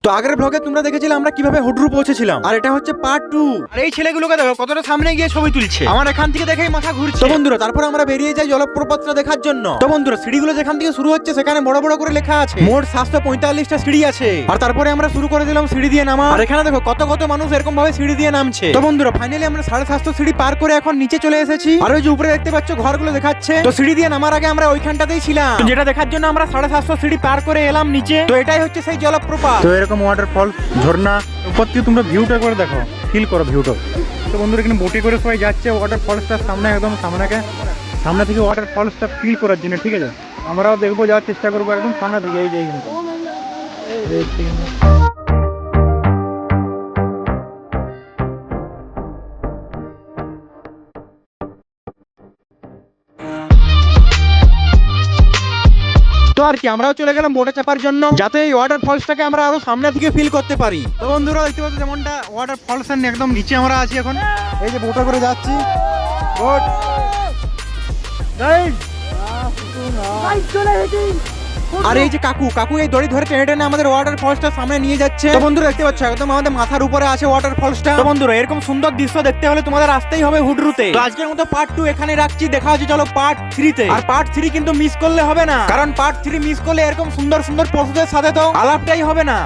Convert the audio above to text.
তো আগের ব্লগে তোমরা দেখেছিলে আমরা কিভাবে হুডরু পৌঁছেছিলাম, আর এটা হচ্ছে পার্ট 2। আর এই ছেলেগুলোকে দেখো কতটা সামনে গিয়ে ছবি তুলছে, আমার এখান থেকে দেখেই মাথা ঘুরছে। তো বন্ধুরা তারপর আমরা বেরিয়ে যাই জলপ্রপাতটা দেখার জন্য। তো বন্ধুরা সিঁড়িগুলো যেখান থেকে শুরু হচ্ছে সেখানে বড় বড় করে লেখা আছে মোট 745টা সিঁড়ি আছে। আর তারপরে আমরা শুরু করে দিলাম সিঁড়ি দিয়ে নামা। আর এখানে দেখো কত কত মানুষ এরকম ভাবে সিঁড়ি দিয়ে নামছে। তো বন্ধুরা ফাইনালি আমরা 750 সিঁড়ি পার করে এখন নিচে চলে এসেছি। আর ওই যে উপরে দেখতে পাচ্ছ ঘরগুলো দেখাচ্ছে। তো সিঁড়ি দিয়ে নামার আগে আমরা ওইখানটাতেই ছিলাম, তো যেটা দেখার জন্য আমরা 750 সিঁড়ি পার করে এলাম নিচে। তো এটাই হচ্ছে সেই জলপ্রপাত। তো এরকম ওয়াটারফল ঝর্ণা উপর থেকে তোমরা ভিউটা করে দেখো, ফিল করো ভিউটা। তো বন্ধুরা এখানে বোটে করে সবাই যাচ্ছে ওয়াটারফলসটার সামনে, একদম সামনে থেকে ওয়াটারফলসটা ফিল করার জন্য। ঠিক আছে, আমরাও দেখবো, যাওয়ার চেষ্টা করবো একদম সামনে থেকে। এই যে তো আর কি আমরাও চলে গেলাম বোটে চাপার জন্য, যাতে এই ওয়াটার ফলসটাকে আমরা আরো সামনে থেকে ফিল করতে পারি। তো বন্ধুরা দেখতে পাচ্ছ যেমনটা ওয়াটারফলসের একদম নিচে আমরা আছি এখন। এই যে বোটে করে যাচ্ছি, বোট আর এই যে কাকু এই দড়ি ধরে টেনে টেনে আমাদের ওয়াটার ফলসটা সামনে নিয়ে যাচ্ছে। তো বন্ধুরা দেখতে পাচ্ছ একদম আমাদের মাথার উপরে আছে ওয়াটার ফলসটা। তো বন্ধুরা এরকম সুন্দর দৃশ্য দেখতে হলে তোমাদের আসতেই হবে হুডরুতে। তো আজকের মতো পার্ট 2 এখানে রাখছি, দেখা হচ্ছে চলো পার্ট 3 তে। আর পার্ট 3 কিন্তু মিস করলে হবে না, কারণ পার্ট 3 মিস করলে এরকম সুন্দর সুন্দর পশুদের সাথে তো আলাপটাই হবে না।